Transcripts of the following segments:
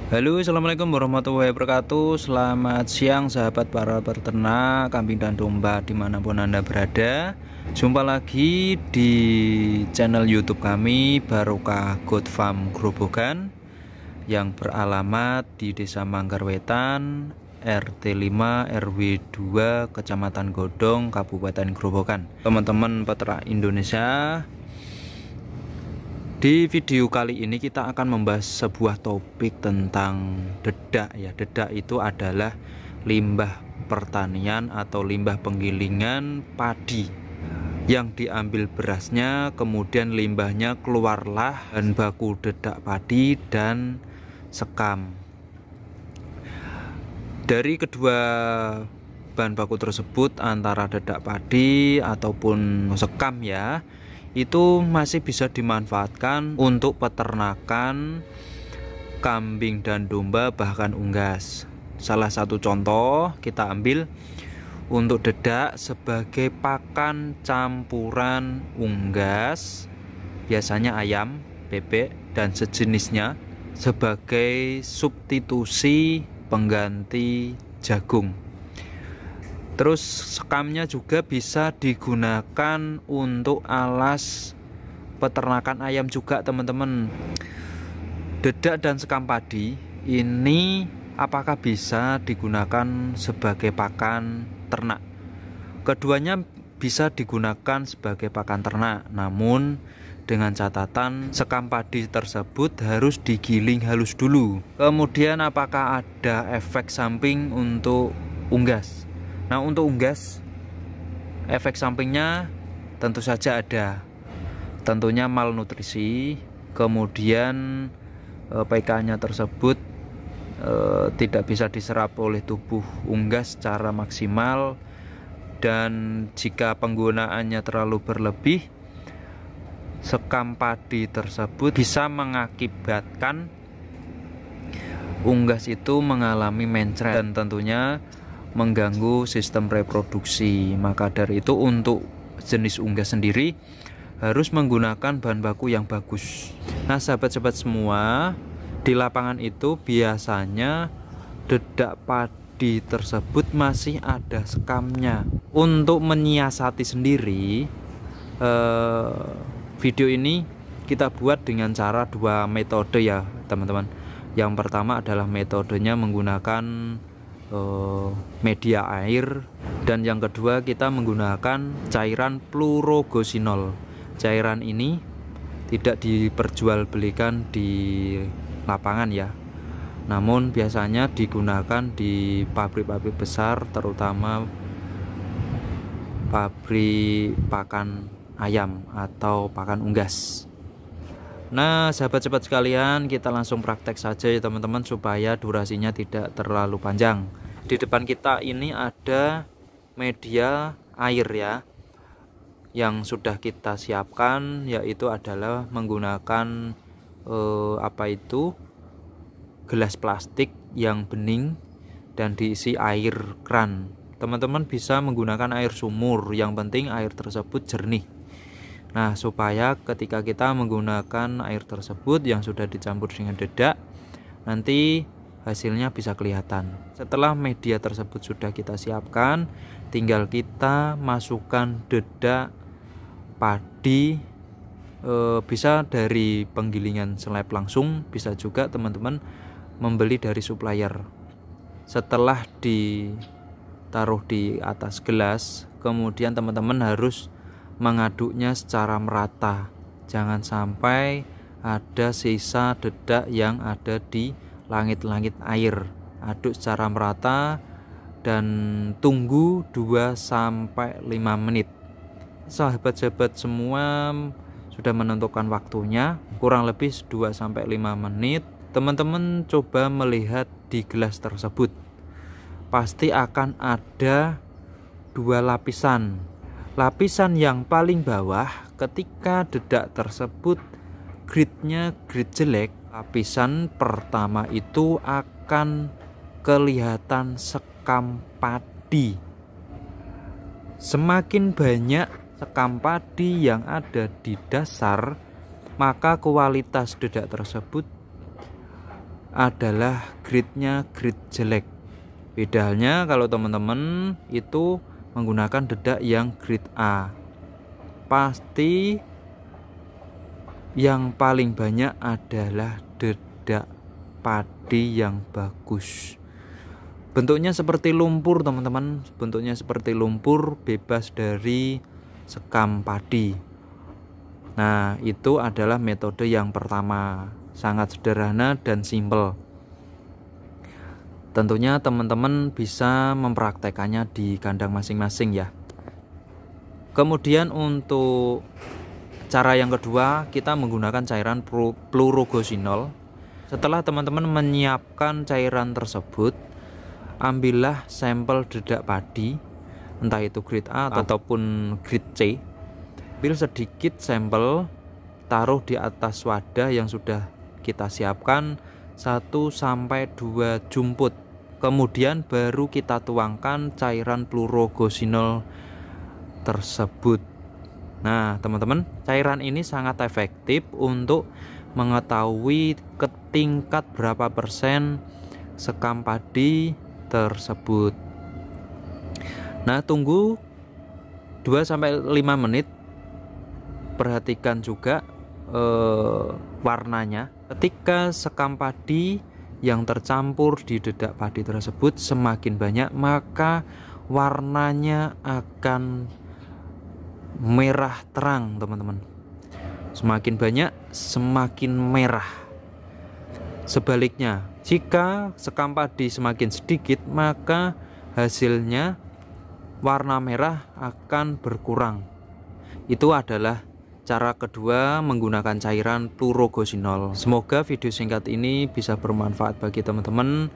Halo, assalamualaikum warahmatullahi wabarakatuh. Selamat siang sahabat para peternak kambing dan domba dimanapun anda berada. Jumpa lagi di channel YouTube kami Barokah Goat Farm Grobogan yang beralamat di Desa Manggarwetan, RT 5 RW 2 Kecamatan Godong, Kabupaten Grobogan. Teman-teman peternak Indonesia, di video kali ini kita akan membahas sebuah topik tentang dedak ya. Dedak itu adalah limbah pertanian atau limbah penggilingan padi yang diambil berasnya, kemudian limbahnya keluarlah bahan baku dedak padi dan sekam. Dari kedua bahan baku tersebut, antara dedak padi ataupun sekam ya, itu masih bisa dimanfaatkan untuk peternakan kambing dan domba bahkan unggas. Salah satu contoh kita ambil untuk dedak sebagai pakan campuran unggas, biasanya ayam, bebek dan sejenisnya, sebagai substitusi pengganti jagung. Terus sekamnya juga bisa digunakan untuk alas peternakan ayam juga teman-teman. Dedak dan sekam padi ini apakah bisa digunakan sebagai pakan ternak? Keduanya bisa digunakan sebagai pakan ternak, namun dengan catatan sekam padi tersebut harus digiling halus dulu. Kemudian apakah ada efek samping untuk unggas? Nah, untuk unggas, efek sampingnya tentu saja ada. Tentunya malnutrisi, kemudian pK-nya tersebut tidak bisa diserap oleh tubuh unggas secara maksimal, dan jika penggunaannya terlalu berlebih, sekam padi tersebut bisa mengakibatkan unggas itu mengalami mencret dan tentunya mengganggu sistem reproduksi. Maka dari itu untuk jenis unggas sendiri harus menggunakan bahan baku yang bagus. Nah sahabat-sahabat semua, di lapangan itu biasanya dedak padi tersebut masih ada sekamnya. Untuk menyiasati sendiri, video ini kita buat dengan cara dua metode ya teman-teman. Yang pertama adalah metodenya menggunakan media air, dan yang kedua kita menggunakan cairan fluorogosinol. Cairan ini tidak diperjualbelikan di lapangan ya, namun biasanya digunakan di pabrik-pabrik besar, terutama pabrik pakan ayam atau pakan unggas. Nah sahabat-sahabat sekalian, kita langsung praktek saja ya teman-teman, supaya durasinya tidak terlalu panjang. Di depan kita ini ada media air ya, yang sudah kita siapkan, yaitu adalah menggunakan gelas plastik yang bening dan diisi air keran. Teman-teman bisa menggunakan air sumur, yang penting air tersebut jernih. Nah supaya ketika kita menggunakan air tersebut yang sudah dicampur dengan dedak, nanti hasilnya bisa kelihatan. Setelah media tersebut sudah kita siapkan, tinggal kita masukkan dedak padi, bisa dari penggilingan seleb langsung, bisa juga teman-teman membeli dari supplier. Setelah ditaruh di atas gelas, kemudian teman-teman harus mengaduknya secara merata. Jangan sampai ada sisa dedak yang ada di langit-langit air. Aduk secara merata dan tunggu 2-5 menit. Sahabat-sahabat semua sudah menentukan waktunya, kurang lebih 2-5 menit. Teman-teman coba melihat di gelas tersebut, pasti akan ada 2 lapisan. Lapisan yang paling bawah, ketika dedak tersebut gridnya grid jelek, lapisan pertama itu akan kelihatan sekam padi. Semakin banyak sekam padi yang ada di dasar, maka kualitas dedak tersebut adalah grade-nya grade jelek. Bedanya kalau teman-teman itu menggunakan dedak yang grade A, pasti yang paling banyak adalah dedak padi yang bagus. Bentuknya seperti lumpur teman-teman, bentuknya seperti lumpur bebas dari sekam padi. Nah, itu adalah metode yang pertama, sangat sederhana dan simple. Tentunya teman-teman bisa mempraktekannya di kandang masing-masing ya. Kemudian untuk cara yang kedua, kita menggunakan cairan fluorogosinol. Setelah teman-teman menyiapkan cairan tersebut, ambillah sampel dedak padi, entah itu grade A ataupun grade C. Ambil sedikit sampel, taruh di atas wadah yang sudah kita siapkan 1-2 jumput. Kemudian baru kita tuangkan cairan fluorogosinol tersebut. Nah, teman-teman, cairan ini sangat efektif untuk mengetahui tingkat berapa persen sekam padi tersebut. Nah, tunggu 2-5 menit. Perhatikan juga warnanya. Ketika sekam padi yang tercampur di dedak padi tersebut semakin banyak, maka warnanya akan merah terang teman-teman. Semakin banyak semakin merah. Sebaliknya, jika sekam padi semakin sedikit, maka hasilnya warna merah akan berkurang. Itu adalah cara kedua menggunakan cairan fluorogosinol. Semoga video singkat ini bisa bermanfaat bagi teman-teman,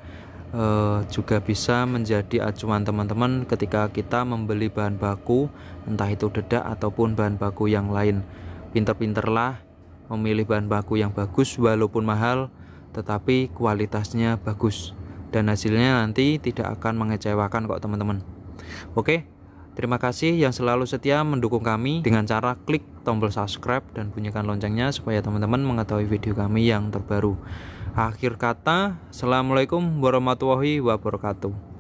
juga bisa menjadi acuan teman-teman ketika kita membeli bahan baku, entah itu dedak ataupun bahan baku yang lain. Pinter-pinterlah memilih bahan baku yang bagus, walaupun mahal tetapi kualitasnya bagus, dan hasilnya nanti tidak akan mengecewakan kok teman-teman. Oke, terima kasih yang selalu setia mendukung kami dengan cara klik tombol subscribe dan bunyikan loncengnya supaya teman-teman mengetahui video kami yang terbaru. Akhir kata, assalamualaikum warahmatullahi wabarakatuh.